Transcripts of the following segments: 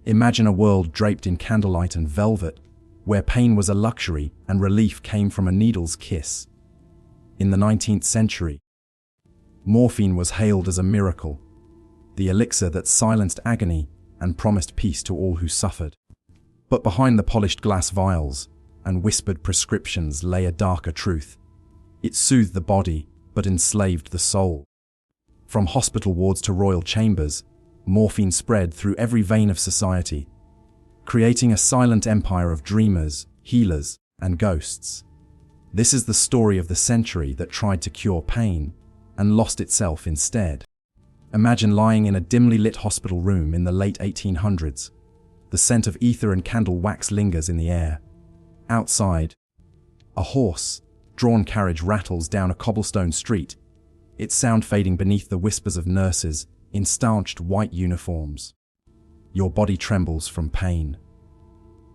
Imagine a world draped in candlelight and velvet, where pain was a luxury and relief came from a needle's kiss. In the 19th century, morphine was hailed as a miracle, the elixir that silenced agony and promised peace to all who suffered. But behind the polished glass vials and whispered prescriptions lay a darker truth. It soothed the body, but enslaved the soul. From hospital wards to royal chambers, morphine spread through every vein of society, creating a silent empire of dreamers, healers, and ghosts. This is the story of the century that tried to cure pain and lost itself instead. Imagine lying in a dimly lit hospital room in the late 1800s. The scent of ether and candle wax lingers in the air. Outside, a horse-drawn carriage rattles down a cobblestone street, its sound fading beneath the whispers of nurses in starched white uniforms. Your body trembles from pain.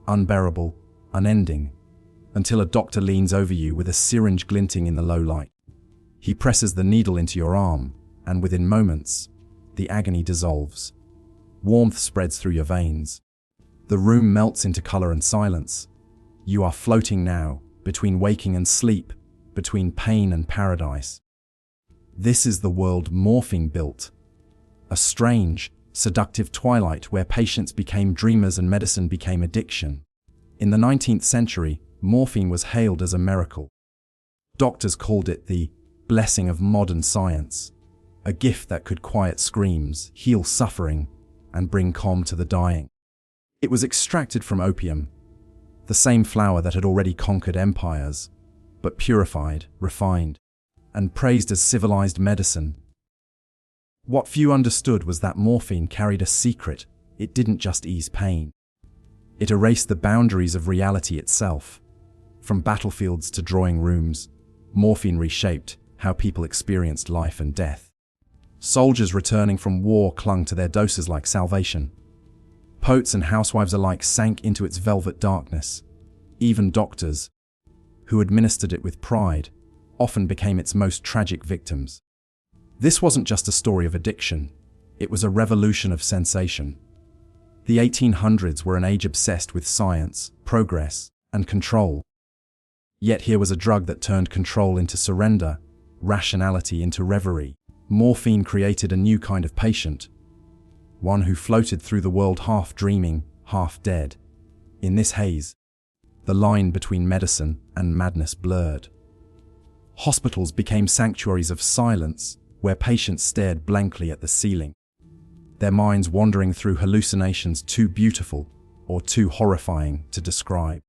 Unbearable, unending, until a doctor leans over you with a syringe glinting in the low light. He presses the needle into your arm, and within moments, the agony dissolves. Warmth spreads through your veins. The room melts into color and silence. You are floating now, between waking and sleep, between pain and paradise. This is the world morphine built. A strange, seductive twilight where patients became dreamers and medicine became addiction. In the 19th century, morphine was hailed as a miracle. Doctors called it the blessing of modern science, a gift that could quiet screams, heal suffering, and bring calm to the dying. It was extracted from opium, the same flower that had already conquered empires, but purified, refined, and praised as civilized medicine. What few understood was that morphine carried a secret. It didn't just ease pain. It erased the boundaries of reality itself. From battlefields to drawing rooms, morphine reshaped how people experienced life and death. Soldiers returning from war clung to their doses like salvation. Poets and housewives alike sank into its velvet darkness. Even doctors, who administered it with pride, often became its most tragic victims. This wasn't just a story of addiction, it was a revolution of sensation. The 1800s were an age obsessed with science, progress, and control. Yet here was a drug that turned control into surrender, rationality into reverie. Morphine created a new kind of patient, one who floated through the world half dreaming, half dead. In this haze, the line between medicine and madness blurred. Hospitals became sanctuaries of silence, where patients stared blankly at the ceiling, their minds wandering through hallucinations too beautiful or too horrifying to describe.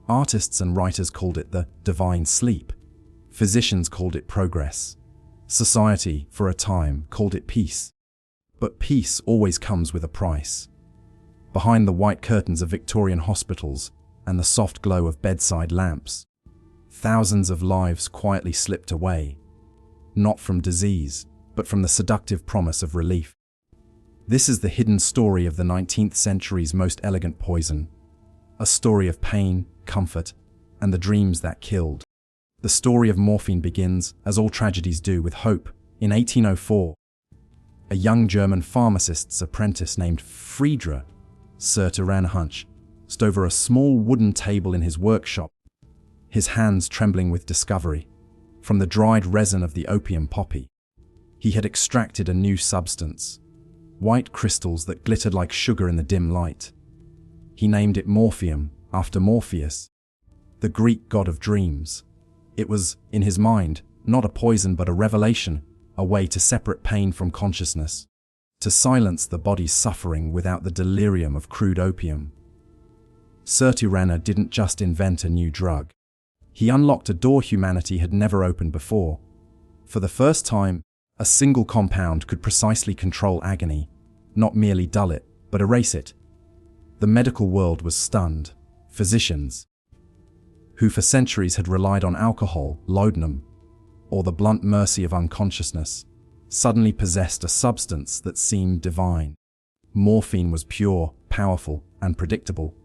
Artists and writers called it the divine sleep. Physicians called it progress. Society, for a time, called it peace. But peace always comes with a price. Behind the white curtains of Victorian hospitals and the soft glow of bedside lamps, thousands of lives quietly slipped away, not from disease, but from the seductive promise of relief. This is the hidden story of the 19th century's most elegant poison, a story of pain, comfort, and the dreams that killed. The story of morphine begins, as all tragedies do, with hope. In 1804, a young German pharmacist's apprentice named Friedrich Serter stood over a small wooden table in his workshop, his hands trembling with discovery. From the dried resin of the opium poppy, he had extracted a new substance, white crystals that glittered like sugar in the dim light. He named it morphium, after Morpheus, the Greek god of dreams. It was, in his mind, not a poison but a revelation, a way to separate pain from consciousness, to silence the body's suffering without the delirium of crude opium. Serter didn't just invent a new drug. He unlocked a door humanity had never opened before. For the first time, a single compound could precisely control agony, not merely dull it, but erase it. The medical world was stunned. Physicians, who for centuries had relied on alcohol, laudanum, or the blunt mercy of unconsciousness, suddenly possessed a substance that seemed divine. Morphine was pure, powerful, and predictable.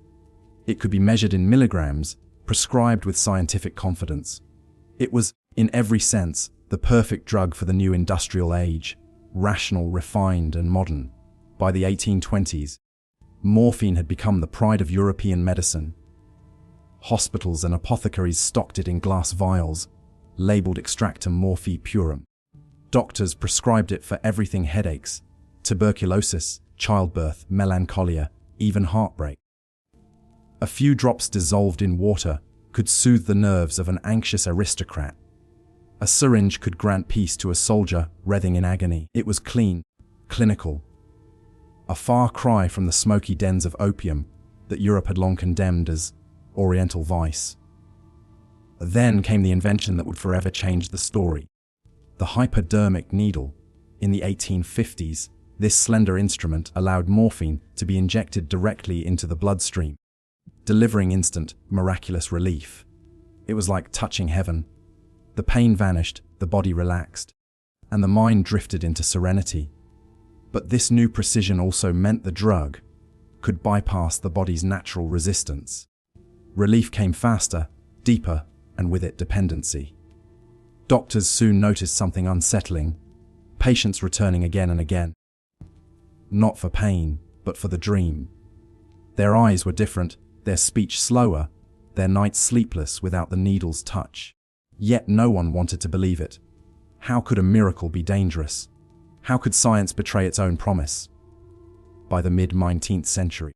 It could be measured in milligrams, prescribed with scientific confidence. It was, in every sense, the perfect drug for the new industrial age, rational, refined, and modern. By the 1820s, Morphine had become the pride of European medicine. Hospitals and apothecaries stocked it in glass vials, labeled extractum morphi purum. Doctors prescribed it for everything: headaches, tuberculosis, childbirth, melancholia, even heartbreak. A few drops dissolved in water could soothe the nerves of an anxious aristocrat. A syringe could grant peace to a soldier writhing in agony. It was clean, clinical. A far cry from the smoky dens of opium that Europe had long condemned as Oriental vice. Then came the invention that would forever change the story. The hypodermic needle. In the 1850s, this slender instrument allowed morphine to be injected directly into the bloodstream, delivering instant, miraculous relief. It was like touching heaven. The pain vanished, the body relaxed, and the mind drifted into serenity. But this new precision also meant the drug could bypass the body's natural resistance. Relief came faster, deeper, and with it dependency. Doctors soon noticed something unsettling: patients returning again and again. Not for pain, but for the dream. Their eyes were different, their speech slower, their nights sleepless without the needle's touch. Yet no one wanted to believe it. How could a miracle be dangerous? How could science betray its own promise? By the mid-19th century,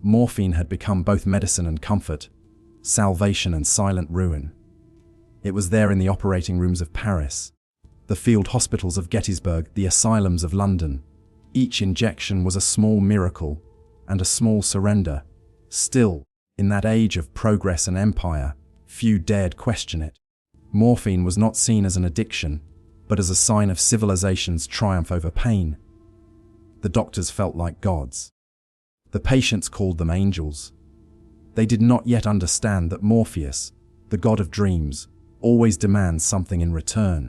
morphine had become both medicine and comfort, salvation and silent ruin. It was there in the operating rooms of Paris, the field hospitals of Gettysburg, the asylums of London. Each injection was a small miracle and a small surrender. Still, in that age of progress and empire, few dared question it. Morphine was not seen as an addiction, but as a sign of civilization's triumph over pain. The doctors felt like gods. The patients called them angels. They did not yet understand that Morpheus, the god of dreams, always demands something in return.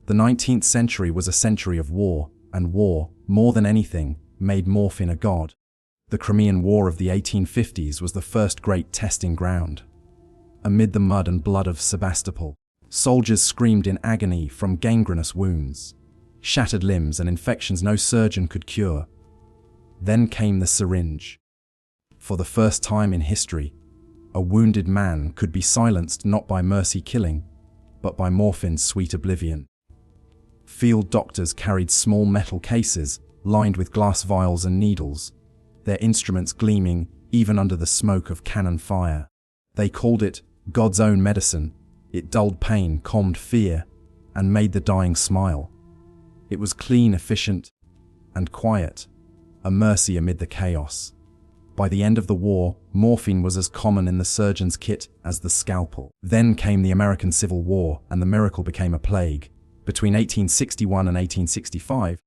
The 19th century was a century of war, and war, more than anything, made morphine a god. The Crimean War of the 1850s was the first great testing ground. Amid the mud and blood of Sebastopol, soldiers screamed in agony from gangrenous wounds, shattered limbs and infections no surgeon could cure. Then came the syringe. For the first time in history, a wounded man could be silenced not by mercy killing, but by morphine's sweet oblivion. Field doctors carried small metal cases lined with glass vials and needles, their instruments gleaming even under the smoke of cannon fire. They called it God's own medicine. It dulled pain, calmed fear, and made the dying smile. It was clean, efficient, and quiet, a mercy amid the chaos. By the end of the war, morphine was as common in the surgeon's kit as the scalpel. Then came the American Civil War, and the miracle became a plague. Between 1861 and 1865,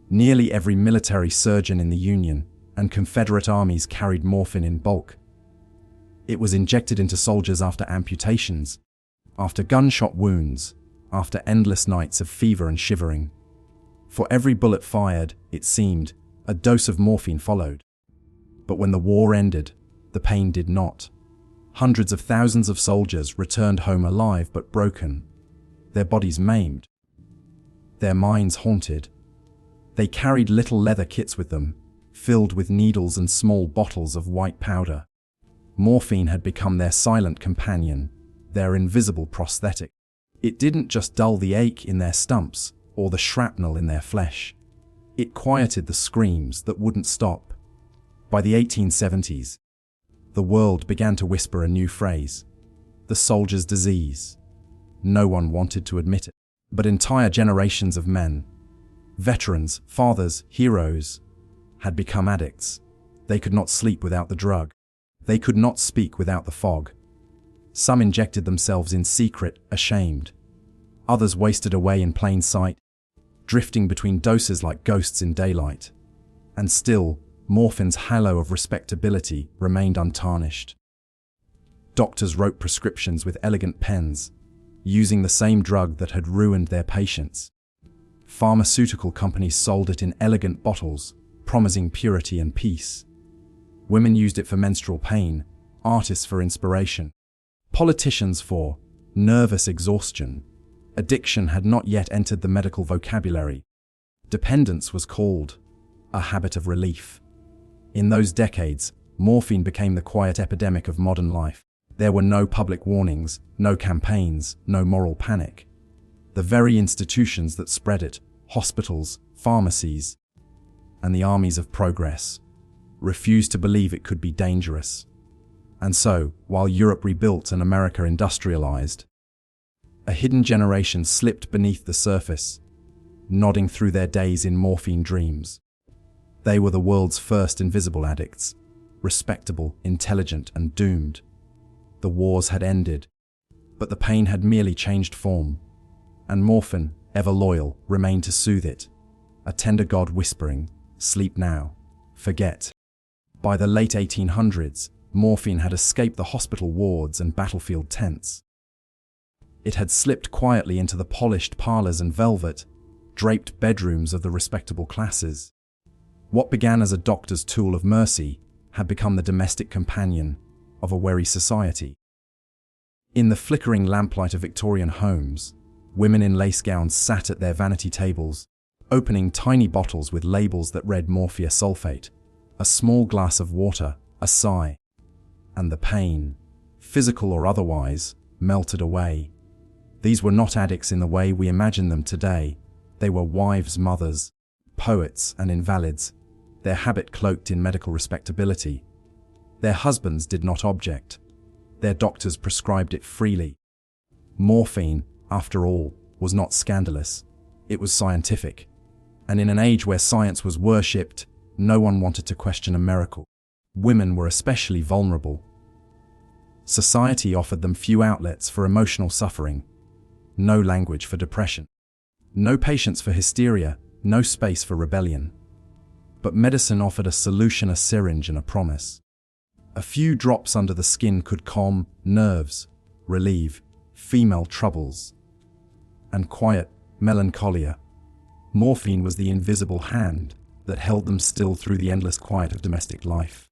nearly every military surgeon in the Union and Confederate armies carried morphine in bulk. It was injected into soldiers after amputations, after gunshot wounds, after endless nights of fever and shivering. For every bullet fired, it seemed, a dose of morphine followed. But when the war ended, the pain did not. Hundreds of thousands of soldiers returned home alive but broken, their bodies maimed, their minds haunted. They carried little leather kits with them, filled with needles and small bottles of white powder. Morphine had become their silent companion, their invisible prosthetic. It didn't just dull the ache in their stumps or the shrapnel in their flesh. It quieted the screams that wouldn't stop. By the 1870s, the world began to whisper a new phrase: the soldier's disease. No one wanted to admit it, but entire generations of men, veterans, fathers, heroes, had become addicts. They could not sleep without the drug. They could not speak without the fog. Some injected themselves in secret, ashamed. Others wasted away in plain sight, drifting between doses like ghosts in daylight. And still, morphine's halo of respectability remained untarnished. Doctors wrote prescriptions with elegant pens, using the same drug that had ruined their patients. Pharmaceutical companies sold it in elegant bottles, promising purity and peace. Women used it for menstrual pain, artists for inspiration, politicians for nervous exhaustion. Addiction had not yet entered the medical vocabulary. Dependence was called a habit of relief. In those decades, morphine became the quiet epidemic of modern life. There were no public warnings, no campaigns, no moral panic. The very institutions that spread it, hospitals, pharmacies, and the armies of progress, refused to believe it could be dangerous. And so, while Europe rebuilt and America industrialized, a hidden generation slipped beneath the surface, nodding through their days in morphine dreams. They were the world's first invisible addicts, respectable, intelligent, and doomed. The wars had ended, but the pain had merely changed form, and morphine, ever loyal, remained to soothe it, a tender god whispering, "Sleep now, forget." By the late 1800s, morphine had escaped the hospital wards and battlefield tents. It had slipped quietly into the polished parlors and velvet, draped bedrooms of the respectable classes. What began as a doctor's tool of mercy had become the domestic companion of a wary society. In the flickering lamplight of Victorian homes, women in lace gowns sat at their vanity tables, opening tiny bottles with labels that read morphia sulfate, a small glass of water, a sigh, and the pain, physical or otherwise, melted away. These were not addicts in the way we imagine them today. They were wives, mothers, poets, and invalids, their habit cloaked in medical respectability. Their husbands did not object. Their doctors prescribed it freely. Morphine, after all, was not scandalous. It was scientific. And in an age where science was worshipped, no one wanted to question a miracle. Women were especially vulnerable. Society offered them few outlets for emotional suffering, no language for depression, no patience for hysteria, no space for rebellion. But medicine offered a solution, a syringe, and a promise. A few drops under the skin could calm nerves, relieve female troubles, and quiet melancholia. Morphine was the invisible hand that held them still through the endless quiet of domestic life.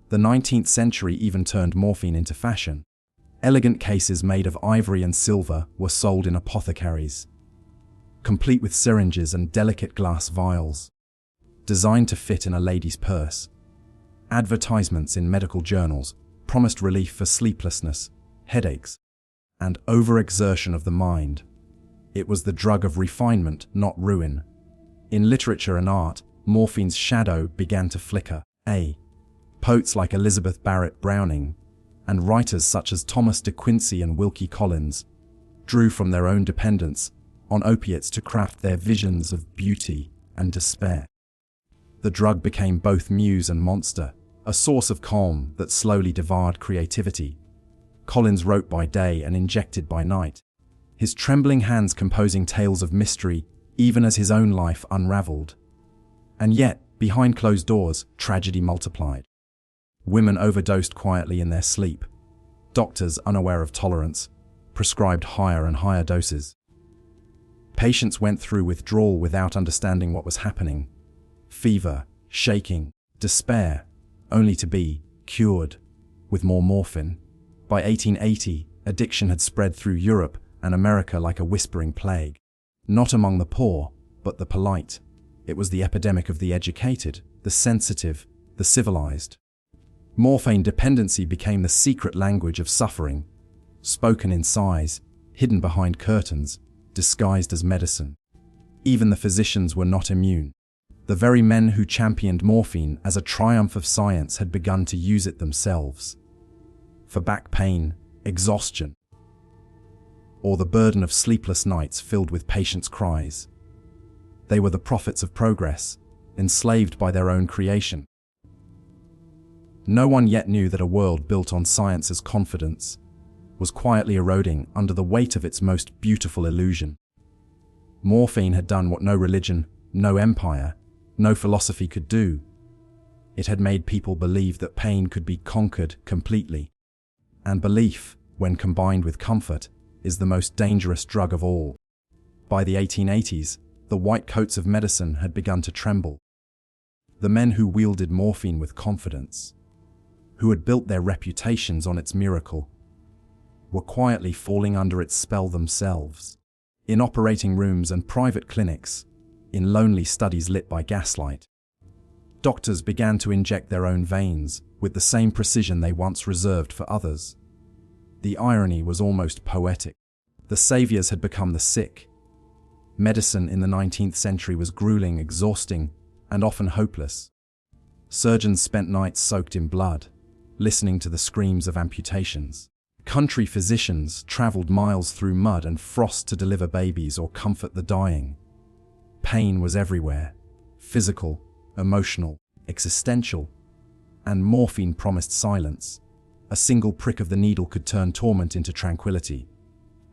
The 19th century even turned morphine into fashion. Elegant cases made of ivory and silver were sold in apothecaries, complete with syringes and delicate glass vials, designed to fit in a lady's purse. Advertisements in medical journals promised relief for sleeplessness, headaches, and overexertion of the mind. It was the drug of refinement, not ruin. In literature and art, morphine's shadow began to flicker. Poets like Elizabeth Barrett Browning and writers such as Thomas de Quincey and Wilkie Collins drew from their own dependence on opiates to craft their visions of beauty and despair. The drug became both muse and monster, a source of calm that slowly devoured creativity. Collins wrote by day and injected by night, his trembling hands composing tales of mystery even as his own life unraveled. And yet, behind closed doors, tragedy multiplied. Women overdosed quietly in their sleep. Doctors, unaware of tolerance, prescribed higher and higher doses. Patients went through withdrawal without understanding what was happening. Fever, shaking, despair, only to be cured with more morphine. By 1880, addiction had spread through Europe and America like a whispering plague. Not among the poor, but the polite. It was the epidemic of the educated, the sensitive, the civilized. Morphine dependency became the secret language of suffering, spoken in sighs, hidden behind curtains, disguised as medicine. Even the physicians were not immune. The very men who championed morphine as a triumph of science had begun to use it themselves. For back pain, exhaustion, or the burden of sleepless nights filled with patients' cries. They were the prophets of progress, enslaved by their own creation. No one yet knew that a world built on science's confidence was quietly eroding under the weight of its most beautiful illusion. Morphine had done what no religion, no empire, no philosophy could do. It had made people believe that pain could be conquered completely. And belief, when combined with comfort, is the most dangerous drug of all. By the 1880s, the white coats of medicine had begun to tremble. The men who wielded morphine with confidence, who had built their reputations on its miracle, were quietly falling under its spell themselves. In operating rooms and private clinics, in lonely studies lit by gaslight, Doctors began to inject their own veins with the same precision they once reserved for others. The irony was almost poetic. The saviors had become the sick. Medicine in the 19th century was grueling, exhausting, and often hopeless. Surgeons spent nights soaked in blood, listening to the screams of amputations. Country physicians traveled miles through mud and frost to deliver babies or comfort the dying. Pain was everywhere, physical, emotional, existential, and morphine promised silence. A single prick of the needle could turn torment into tranquility.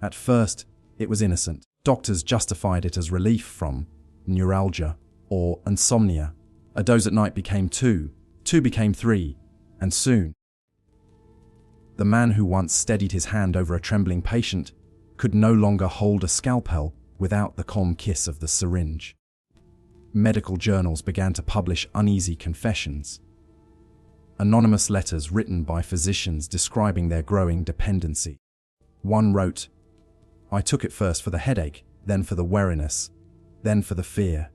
At first, it was innocent. Doctors justified it as relief from neuralgia or insomnia. A dose at night became two became three, and soon, the man who once steadied his hand over a trembling patient could no longer hold a scalpel without the calm kiss of the syringe. Medical journals began to publish uneasy confessions. Anonymous letters written by physicians describing their growing dependency. One wrote, "I took it first for the headache, then for the weariness, then for the fear.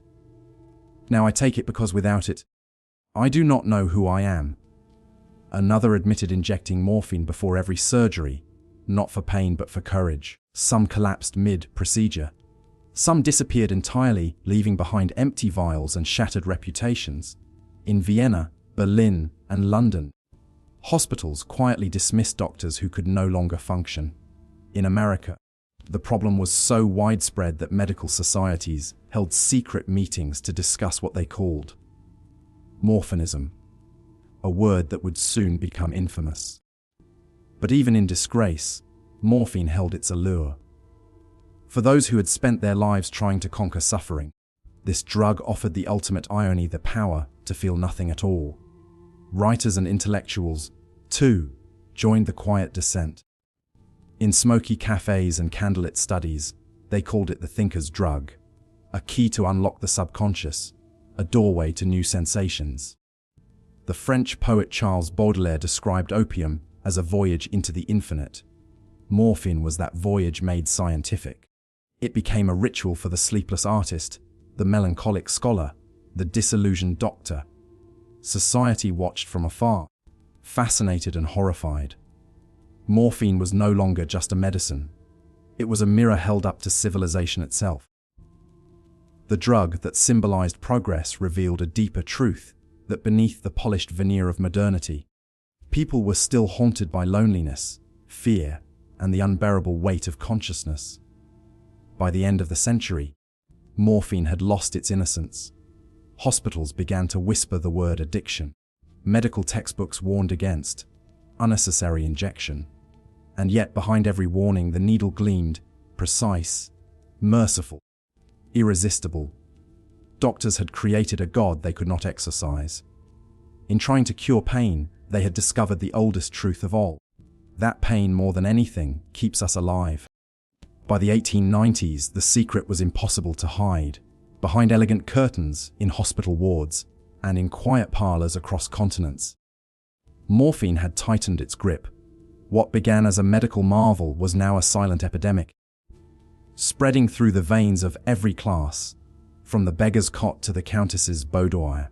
Now I take it because without it, I do not know who I am." Another admitted injecting morphine before every surgery, not for pain but for courage. Some collapsed mid-procedure. Some disappeared entirely, leaving behind empty vials and shattered reputations. In Vienna, Berlin, and London, hospitals quietly dismissed doctors who could no longer function. In America, the problem was so widespread that medical societies held secret meetings to discuss what they called morphinism, a word that would soon become infamous. But even in disgrace, morphine held its allure. For those who had spent their lives trying to conquer suffering, this drug offered the ultimate irony, the power to feel nothing at all. Writers and intellectuals, too, joined the quiet descent. In smoky cafes and candlelit studies, they called it the thinker's drug, a key to unlock the subconscious, a doorway to new sensations. The French poet Charles Baudelaire described opium as a voyage into the infinite. Morphine was that voyage made scientific. It became a ritual for the sleepless artist, the melancholic scholar, the disillusioned doctor. Society watched from afar, fascinated and horrified. Morphine was no longer just a medicine. It was a mirror held up to civilization itself. The drug that symbolized progress revealed a deeper truth, that beneath the polished veneer of modernity, people were still haunted by loneliness, fear, and the unbearable weight of consciousness. By the end of the century, morphine had lost its innocence. Hospitals began to whisper the word addiction. Medical textbooks warned against unnecessary injection. And yet behind every warning the needle gleamed, precise, merciful, irresistible. Doctors had created a god they could not exorcise. In trying to cure pain, they had discovered the oldest truth of all. That pain, more than anything, keeps us alive. By the 1890s, the secret was impossible to hide. Behind elegant curtains, in hospital wards, and in quiet parlors across continents, morphine had tightened its grip. What began as a medical marvel was now a silent epidemic, spreading through the veins of every class, from the beggar's cot to the countess's boudoir.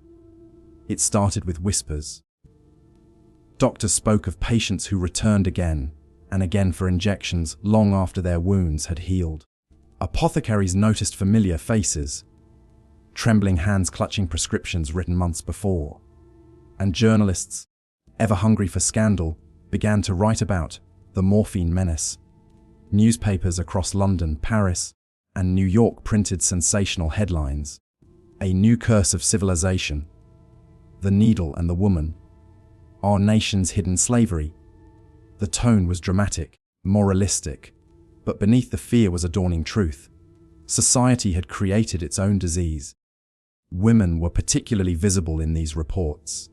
It started with whispers. Doctors spoke of patients who returned again and again for injections long after their wounds had healed. Apothecaries noticed familiar faces, trembling hands clutching prescriptions written months before. And journalists, ever hungry for scandal, began to write about the morphine menace. Newspapers across London, Paris, and New York printed sensational headlines. A new curse of civilization. The needle and the woman. Our nation's hidden slavery. The tone was dramatic, moralistic, but beneath the fear was a dawning truth. Society had created its own disease. Women were particularly visible in these reports.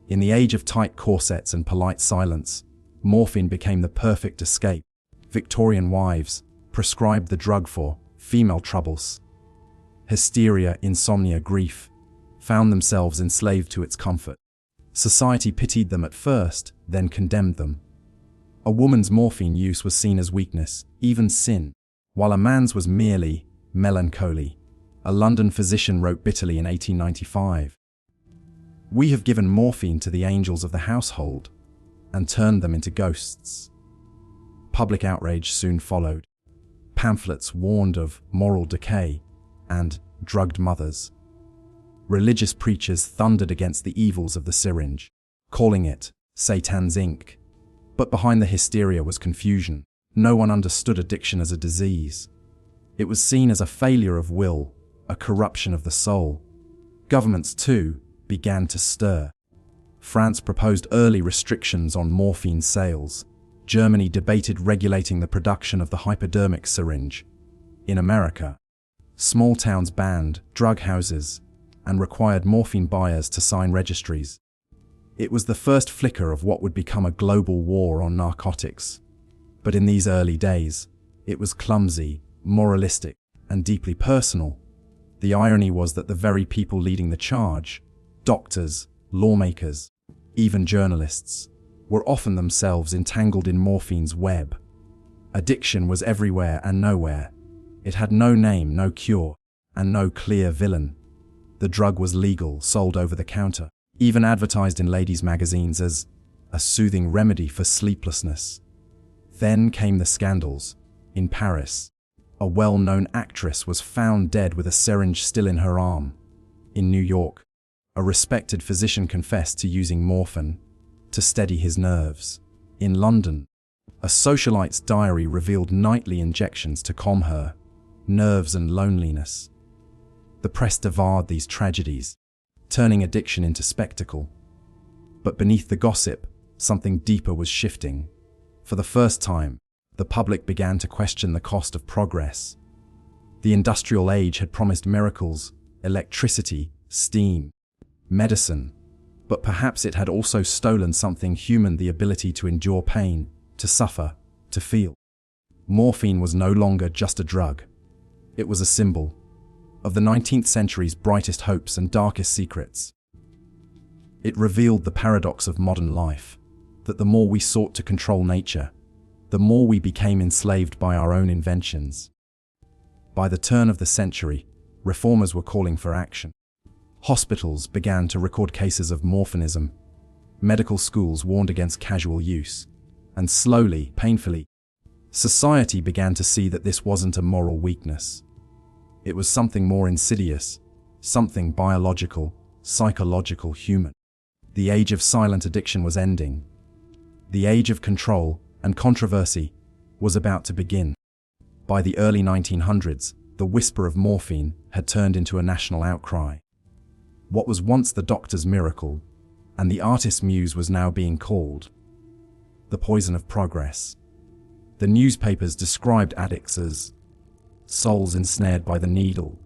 In the age of tight corsets and polite silence, morphine became the perfect escape. Victorian wives prescribed the drug for female troubles. Hysteria, insomnia, grief found themselves enslaved to its comfort. Society pitied them at first, then condemned them. A woman's morphine use was seen as weakness, even sin, while a man's was merely melancholy. A London physician wrote bitterly in 1895, "We have given morphine to the angels of the household and turned them into ghosts." Public outrage soon followed. Pamphlets warned of moral decay and drugged mothers. Religious preachers thundered against the evils of the syringe, calling it Satan's ink. But behind the hysteria was confusion. No one understood addiction as a disease. It was seen as a failure of will, a corruption of the soul. Governments, too, began to stir. France proposed early restrictions on morphine sales. Germany debated regulating the production of the hypodermic syringe. In America, small towns banned drug houses and required morphine buyers to sign registries. It was the first flicker of what would become a global war on narcotics. But in these early days, it was clumsy, moralistic, and deeply personal. The irony was that the very people leading the charge, doctors, lawmakers, even journalists, were often themselves entangled in morphine's web. Addiction was everywhere and nowhere. It had no name, no cure, and no clear villain. The drug was legal, sold over the counter, even advertised in ladies' magazines as a soothing remedy for sleeplessness. Then came the scandals. In Paris, a well-known actress was found dead with a syringe still in her arm. In New York, a respected physician confessed to using morphine to steady his nerves. In London, a socialite's diary revealed nightly injections to calm her nerves and loneliness. The press devoured these tragedies, turning addiction into spectacle. But beneath the gossip, something deeper was shifting. For the first time, the public began to question the cost of progress. The industrial age had promised miracles, electricity, steam, medicine, but perhaps it had also stolen something human: the ability to endure pain, to suffer, to feel. Morphine was no longer just a drug. It was a symbol of the 19th century's brightest hopes and darkest secrets. It revealed the paradox of modern life, that the more we sought to control nature, the more we became enslaved by our own inventions. By the turn of the century, reformers were calling for action. Hospitals began to record cases of morphinism. Medical schools warned against casual use. And slowly, painfully, society began to see that this wasn't a moral weakness. It was something more insidious, something biological, psychological, human. The age of silent addiction was ending. The age of control and controversy was about to begin. By the early 1900s, the whisper of morphine had turned into a national outcry. What was once the doctor's miracle and the artist's muse was now being called the poison of progress. The newspapers described addicts as souls ensnared by the needle,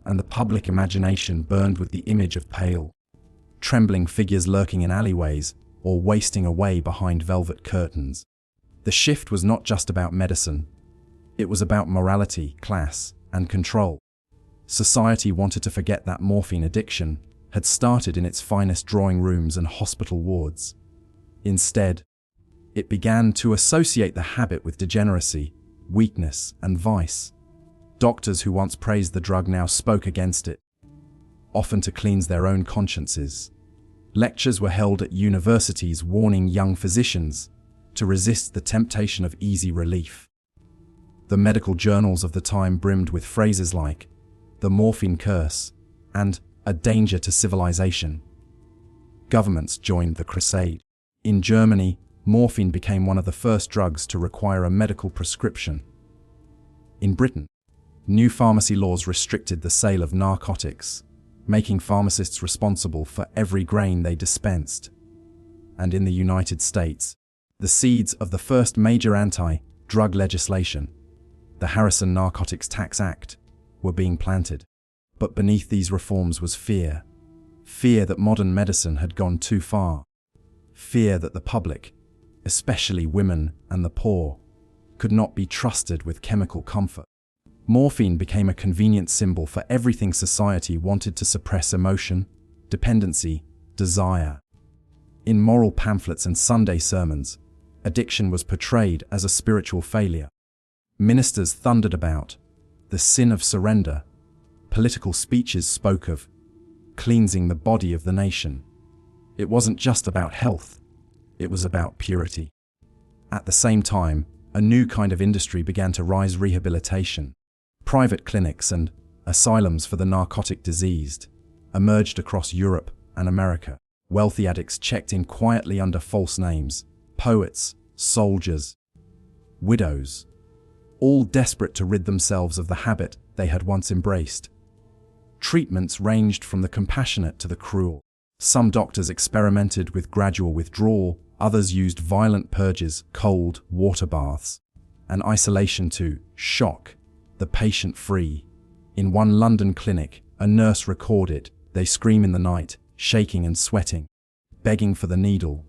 and the public imagination burned with the image of pale, trembling figures lurking in alleyways or wasting away behind velvet curtains. The shift was not just about medicine. It was about morality, class, and control. Society wanted to forget that morphine addiction had started in its finest drawing rooms and hospital wards. Instead, it began to associate the habit with degeneracy, weakness, and vice. Doctors who once praised the drug now spoke against it, often to cleanse their own consciences. Lectures were held at universities warning young physicians to resist the temptation of easy relief. The medical journals of the time brimmed with phrases like the morphine curse and a danger to civilization. Governments joined the crusade. In Germany, morphine became one of the first drugs to require a medical prescription. In Britain, new pharmacy laws restricted the sale of narcotics, making pharmacists responsible for every grain they dispensed. And in the United States, the seeds of the first major anti-drug legislation, the Harrison Narcotics Tax Act, were being planted. But beneath these reforms was fear. Fear that modern medicine had gone too far. Fear that the public, especially women and the poor, could not be trusted with chemical comfort. Morphine became a convenient symbol for everything society wanted to suppress: emotion, dependency, desire. In moral pamphlets and Sunday sermons, addiction was portrayed as a spiritual failure. Ministers thundered about the sin of surrender. Political speeches spoke of cleansing the body of the nation. It wasn't just about health, it was about purity. At the same time, a new kind of industry began to rise: rehabilitation. Private clinics and asylums for the narcotic diseased emerged across Europe and America. Wealthy addicts checked in quietly under false names: poets, soldiers, widows, all desperate to rid themselves of the habit they had once embraced. Treatments ranged from the compassionate to the cruel. Some doctors experimented with gradual withdrawal, others used violent purges, cold water baths, and isolation to shock the patient free. In one London clinic, a nurse recorded, "They scream in the night, shaking and sweating, begging for the needle.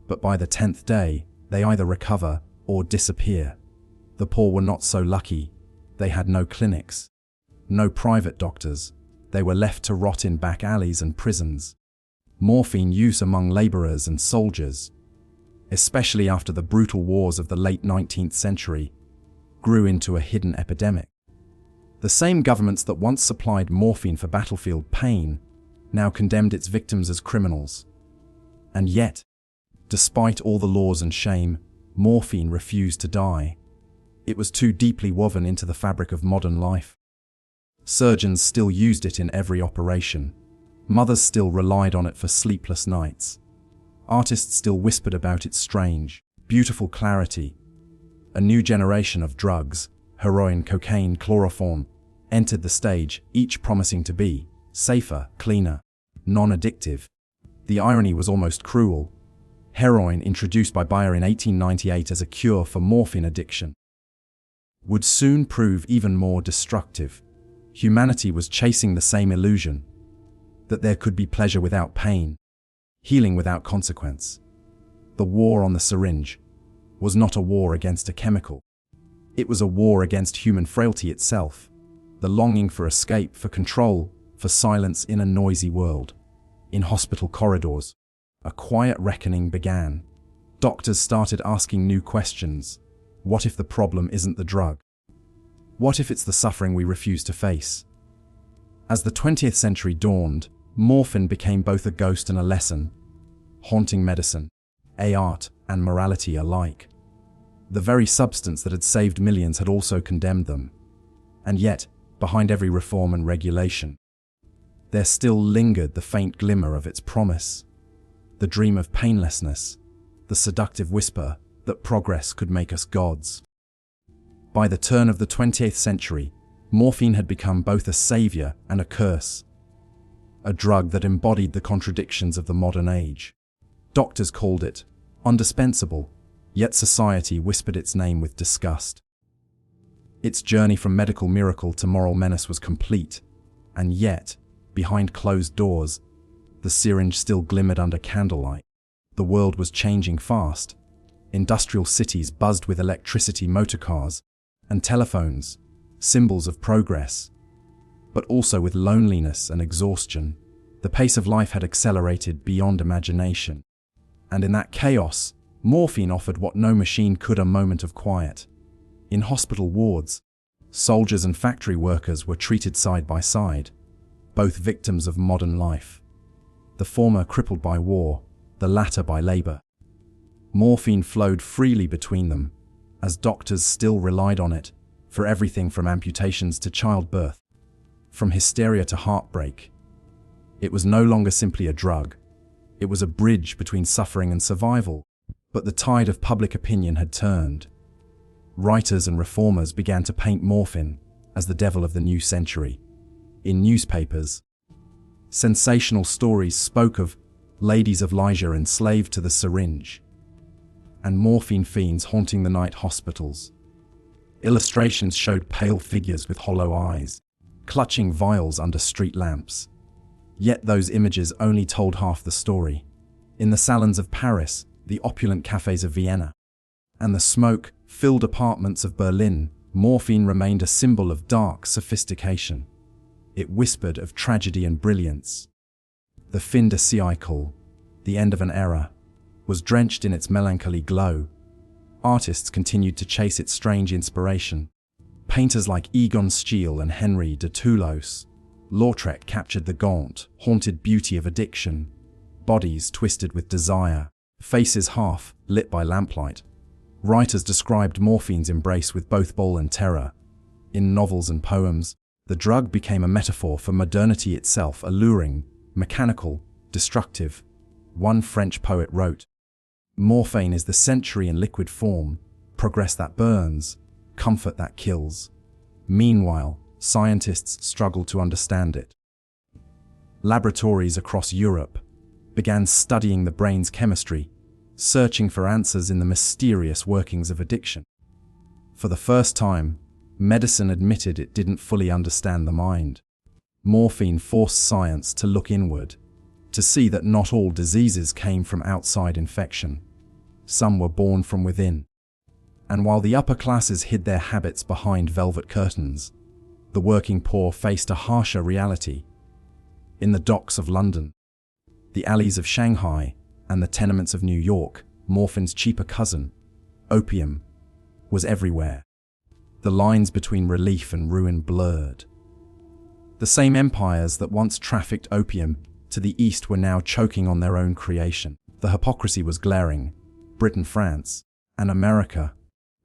But by the 10th day, they either recover or disappear." The poor were not so lucky. They had no clinics, no private doctors. They were left to rot in back alleys and prisons. Morphine use among laborers and soldiers, especially after the brutal wars of the late 19th century, grew into a hidden epidemic. The same governments that once supplied morphine for battlefield pain now condemned its victims as criminals. And yet, despite all the laws and shame, morphine refused to die. It was too deeply woven into the fabric of modern life. Surgeons still used it in every operation. Mothers still relied on it for sleepless nights. Artists still whispered about its strange, beautiful clarity. A new generation of drugs, heroin, cocaine, chloroform, entered the stage, each promising to be safer, cleaner, non-addictive. The irony was almost cruel. Heroin, introduced by Bayer in 1898 as a cure for morphine addiction, would soon prove even more destructive. Humanity was chasing the same illusion, that there could be pleasure without pain, healing without consequence. The war on the syringe was not a war against a chemical. It was a war against human frailty itself, the longing for escape, for control, for silence in a noisy world. In hospital corridors, a quiet reckoning began. Doctors started asking new questions. What if the problem isn't the drug? What if it's the suffering we refuse to face? As the 20th century dawned, morphine became both a ghost and a lesson, haunting medicine, art, and morality alike. The very substance that had saved millions had also condemned them. And yet, behind every reform and regulation, there still lingered the faint glimmer of its promise, the dream of painlessness, the seductive whisper that progress could make us gods. By the turn of the 20th century, morphine had become both a savior and a curse, a drug that embodied the contradictions of the modern age. Doctors called it indispensable, yet society whispered its name with disgust. Its journey from medical miracle to moral menace was complete, and yet, behind closed doors, the syringe still glimmered under candlelight. The world was changing fast. Industrial cities buzzed with electricity, motorcars, and telephones, symbols of progress, but also with loneliness and exhaustion. The pace of life had accelerated beyond imagination. And in that chaos, morphine offered what no machine could: a moment of quiet. In hospital wards, soldiers and factory workers were treated side by side, both victims of modern life. The former crippled by war, the latter by labor. Morphine flowed freely between them, as doctors still relied on it for everything from amputations to childbirth, from hysteria to heartbreak. It was no longer simply a drug. It was a bridge between suffering and survival. But the tide of public opinion had turned. Writers and reformers began to paint morphine as the devil of the new century. In newspapers, sensational stories spoke of ladies of leisure enslaved to the syringe, and morphine fiends haunting the night hospitals. Illustrations showed pale figures with hollow eyes, clutching vials under street lamps. Yet those images only told half the story. In the salons of Paris, the opulent cafes of Vienna, and the smoke-filled apartments of Berlin, morphine remained a symbol of dark sophistication. It whispered of tragedy and brilliance. The fin de siècle, the end of an era, was drenched in its melancholy glow. Artists continued to chase its strange inspiration. Painters like Egon Schiele and Henri de Toulouse Lautrec captured the gaunt, haunted beauty of addiction, bodies twisted with desire, faces half lit by lamplight. Writers described morphine's embrace with both awe and terror. In novels and poems, the drug became a metaphor for modernity itself, alluring, mechanical, destructive. One French poet wrote, "Morphine is the century in liquid form, progress that burns, comfort that kills." Meanwhile, scientists struggled to understand it. Laboratories across Europe began studying the brain's chemistry, searching for answers in the mysterious workings of addiction. For the first time, medicine admitted it didn't fully understand the mind. Morphine forced science to look inward, to see that not all diseases came from outside infection. Some were born from within. And while the upper classes hid their habits behind velvet curtains, the working poor faced a harsher reality. In the docks of London, the alleys of Shanghai, and the tenements of New York, morphine's cheaper cousin, opium, was everywhere. The lines between relief and ruin blurred. The same empires that once trafficked opium to the east were now choking on their own creation. The hypocrisy was glaring. Britain, France, and America,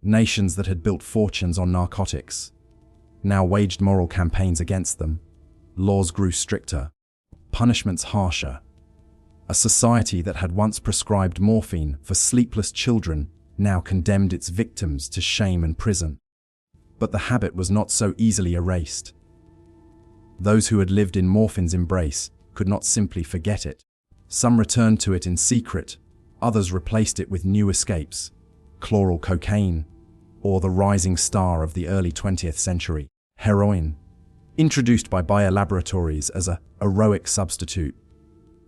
nations that had built fortunes on narcotics, now waged moral campaigns against them. Laws grew stricter, punishments harsher. A society that had once prescribed morphine for sleepless children now condemned its victims to shame and prison. But the habit was not so easily erased. Those who had lived in morphine's embrace could not simply forget it. Some returned to it in secret, others replaced it with new escapes, chloral cocaine, or the rising star of the early 20th century, heroin, introduced by biolaboratories as a heroic substitute.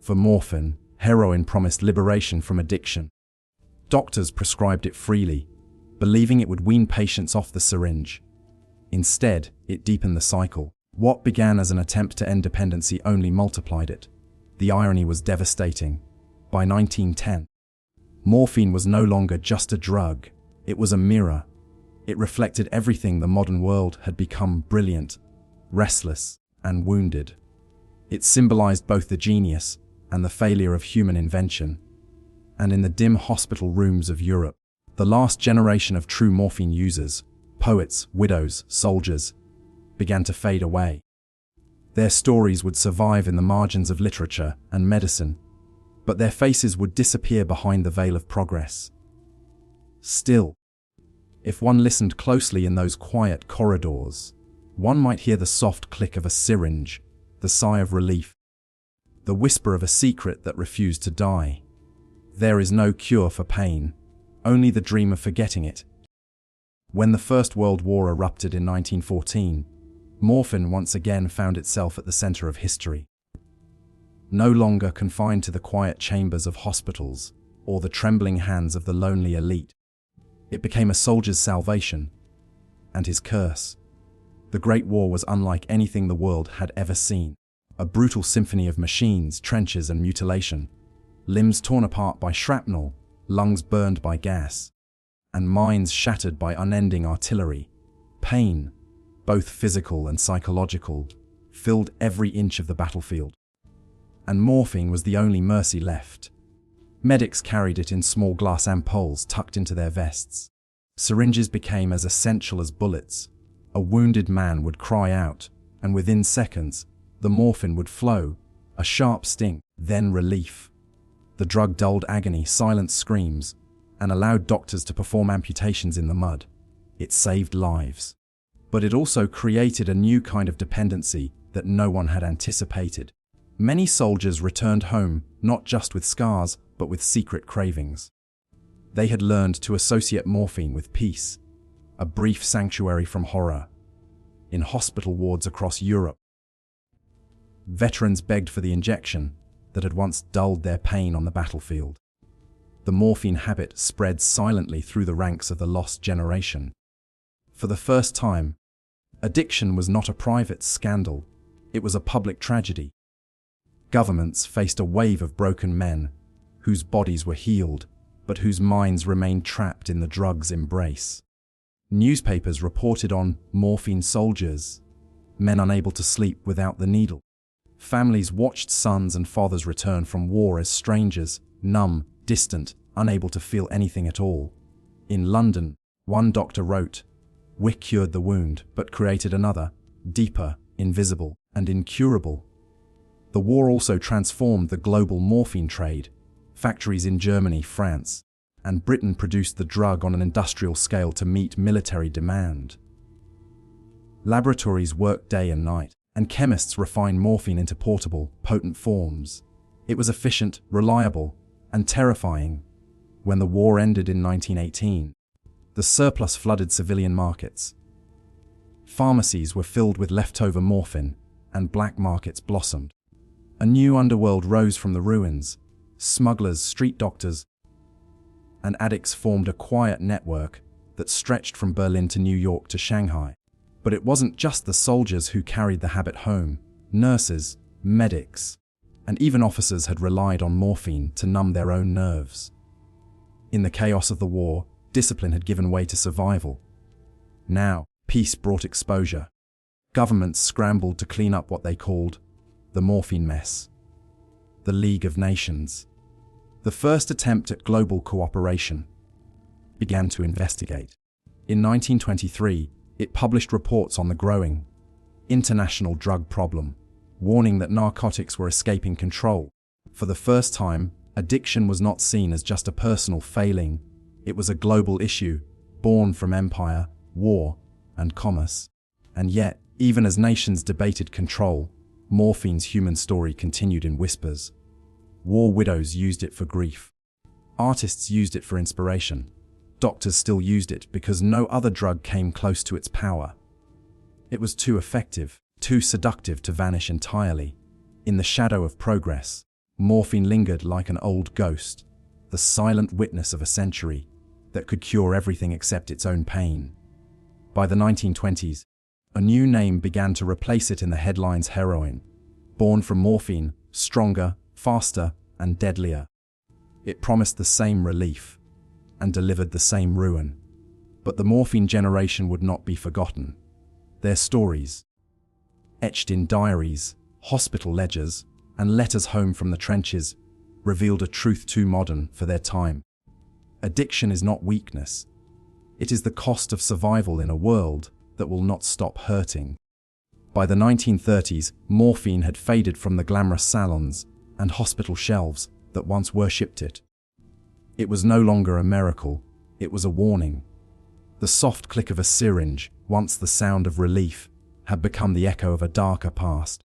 For morphine, heroin promised liberation from addiction. Doctors prescribed it freely, believing it would wean patients off the syringe. Instead, it deepened the cycle. What began as an attempt to end dependency only multiplied it. The irony was devastating. By 1910, morphine was no longer just a drug, it was a mirror. It reflected everything the modern world had become: brilliant, restless, and wounded. It symbolized both the genius and the failure of human invention. And in the dim hospital rooms of Europe, the last generation of true morphine users, poets, widows, soldiers, began to fade away. Their stories would survive in the margins of literature and medicine, but their faces would disappear behind the veil of progress. Still, if one listened closely in those quiet corridors, one might hear the soft click of a syringe, the sigh of relief, the whisper of a secret that refused to die. There is no cure for pain, only the dream of forgetting it. When the First World War erupted in 1914, morphine once again found itself at the center of history. No longer confined to the quiet chambers of hospitals or the trembling hands of the lonely elite, it became a soldier's salvation and his curse. The Great War was unlike anything the world had ever seen. A brutal symphony of machines, trenches, and mutilation. Limbs torn apart by shrapnel, lungs burned by gas, and minds shattered by unending artillery. Pain, both physical and psychological, filled every inch of the battlefield. And morphine was the only mercy left. Medics carried it in small glass ampoules tucked into their vests. Syringes became as essential as bullets. A wounded man would cry out, and within seconds, the morphine would flow, a sharp sting, then relief. The drug dulled agony, silenced screams, and allowed doctors to perform amputations in the mud. It saved lives. But it also created a new kind of dependency that no one had anticipated. Many soldiers returned home not just with scars, but with secret cravings. They had learned to associate morphine with peace, a brief sanctuary from horror. In hospital wards across Europe, veterans begged for the injection that had once dulled their pain on the battlefield. The morphine habit spread silently through the ranks of the lost generation. For the first time, addiction was not a private scandal, it was a public tragedy. Governments faced a wave of broken men, whose bodies were healed, but whose minds remained trapped in the drug's embrace. Newspapers reported on morphine soldiers, men unable to sleep without the needle. Families watched sons and fathers return from war as strangers, numb, distant, unable to feel anything at all. In London, one doctor wrote, "We cured the wound, but created another, deeper, invisible, and incurable." The war also transformed the global morphine trade. Factories in Germany, France, and Britain produced the drug on an industrial scale to meet military demand. Laboratories worked day and night, and chemists refined morphine into portable, potent forms. It was efficient, reliable, and terrifying. When the war ended in 1918, the surplus flooded civilian markets. Pharmacies were filled with leftover morphine, and black markets blossomed. A new underworld rose from the ruins. Smugglers, street doctors, and addicts formed a quiet network that stretched from Berlin to New York to Shanghai. But it wasn't just the soldiers who carried the habit home. Nurses, medics, and even officers had relied on morphine to numb their own nerves. In the chaos of the war, discipline had given way to survival. Now, peace brought exposure. Governments scrambled to clean up what they called the morphine mess. The League of Nations, the first attempt at global cooperation, began to investigate. In 1923, it published reports on the growing international drug problem, warning that narcotics were escaping control. For the first time, addiction was not seen as just a personal failing. It was a global issue, born from empire, war, and commerce. And yet, even as nations debated control, morphine's human story continued in whispers. War widows used it for grief. Artists used it for inspiration. Doctors still used it because no other drug came close to its power. It was too effective, too seductive to vanish entirely. In the shadow of progress, morphine lingered like an old ghost, the silent witness of a century that could cure everything except its own pain. By the 1920s, a new name began to replace it in the headlines: heroin. Born from morphine, stronger, faster, and deadlier. It promised the same relief and delivered the same ruin. But the morphine generation would not be forgotten. Their stories, etched in diaries, hospital ledgers, and letters home from the trenches, revealed a truth too modern for their time. Addiction is not weakness. It is the cost of survival in a world that will not stop hurting. By the 1930s, morphine had faded from the glamorous salons and hospital shelves that once worshipped it. It was no longer a miracle, it was a warning. The soft click of a syringe, once the sound of relief, had become the echo of a darker past.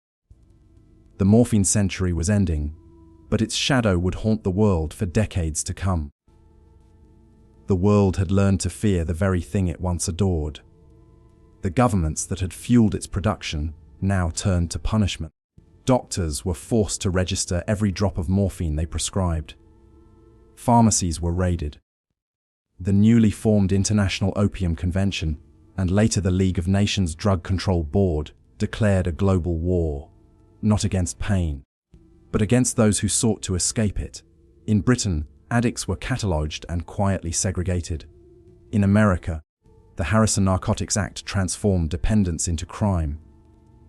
The morphine century was ending, but its shadow would haunt the world for decades to come. The world had learned to fear the very thing it once adored. The governments that had fueled its production now turned to punishment. Doctors were forced to register every drop of morphine they prescribed. Pharmacies were raided. The newly formed International Opium Convention, and later the League of Nations Drug Control Board, declared a global war, not against pain, but against those who sought to escape it. In Britain, addicts were catalogued and quietly segregated. In America, the Harrison Narcotics Act transformed dependence into crime.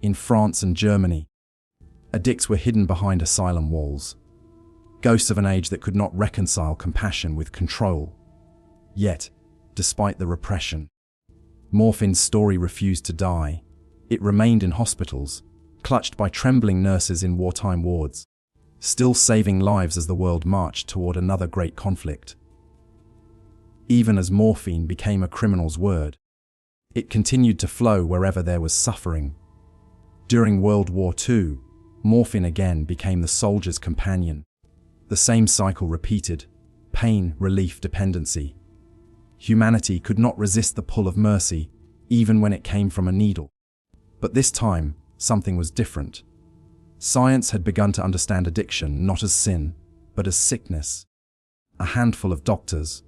In France and Germany, addicts were hidden behind asylum walls, ghosts of an age that could not reconcile compassion with control. Yet, despite the repression, morphine's story refused to die. It remained in hospitals, clutched by trembling nurses in wartime wards, still saving lives as the world marched toward another great conflict. Even as morphine became a criminal's word, it continued to flow wherever there was suffering. During World War II, morphine again became the soldier's companion. The same cycle repeated: pain, relief, dependency. Humanity could not resist the pull of mercy, even when it came from a needle. But this time, something was different. Science had begun to understand addiction not as sin, but as sickness. A handful of doctors,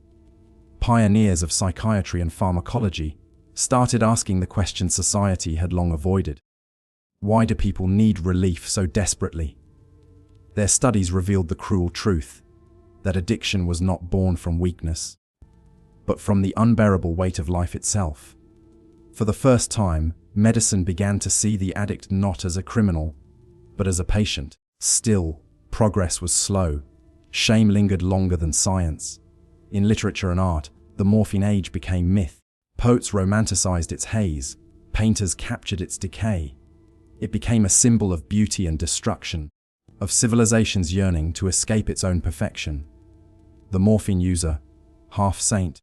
pioneers of psychiatry and pharmacology, started asking the question society had long avoided. Why do people need relief so desperately? Their studies revealed the cruel truth that addiction was not born from weakness, but from the unbearable weight of life itself. For the first time, Medicine began to see the addict not as a criminal, but as a patient. Still, progress was slow. Shame lingered longer than science. In literature and art, the morphine age became myth. Poets romanticized its haze. Painters captured its decay. It became a symbol of beauty and destruction, of civilization's yearning to escape its own perfection. The morphine user, half saint,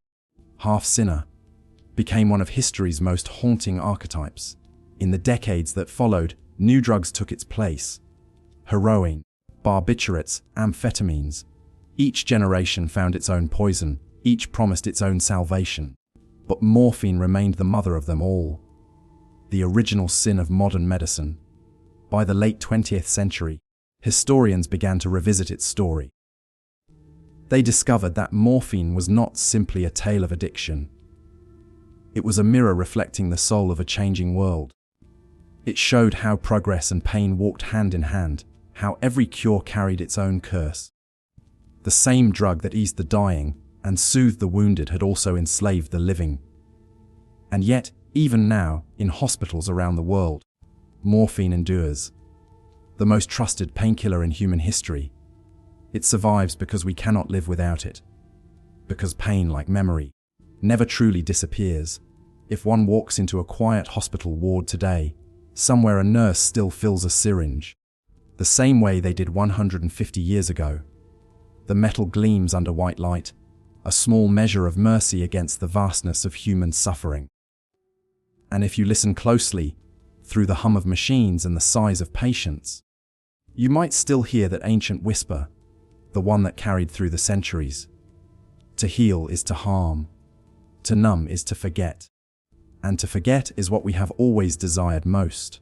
half sinner, became one of history's most haunting archetypes. In the decades that followed, new drugs took its place. Heroin, barbiturates, amphetamines. Each generation found its own poison, each promised its own salvation. But morphine remained the mother of them all. The original sin of modern medicine. By the late 20th century, historians began to revisit its story. They discovered that morphine was not simply a tale of addiction. It was a mirror reflecting the soul of a changing world. It showed how progress and pain walked hand in hand, how every cure carried its own curse. The same drug that eased the dying and soothed the wounded had also enslaved the living. And yet, even now, in hospitals around the world, morphine endures. The most trusted painkiller in human history. It survives because we cannot live without it. Because pain, like memory, never truly disappears. If one walks into a quiet hospital ward today, somewhere a nurse still fills a syringe, the same way they did 150 years ago. The metal gleams under white light, a small measure of mercy against the vastness of human suffering. And if you listen closely, through the hum of machines and the sighs of patients, you might still hear that ancient whisper, the one that carried through the centuries. To heal is to harm. To numb is to forget. And to forget is what we have always desired most.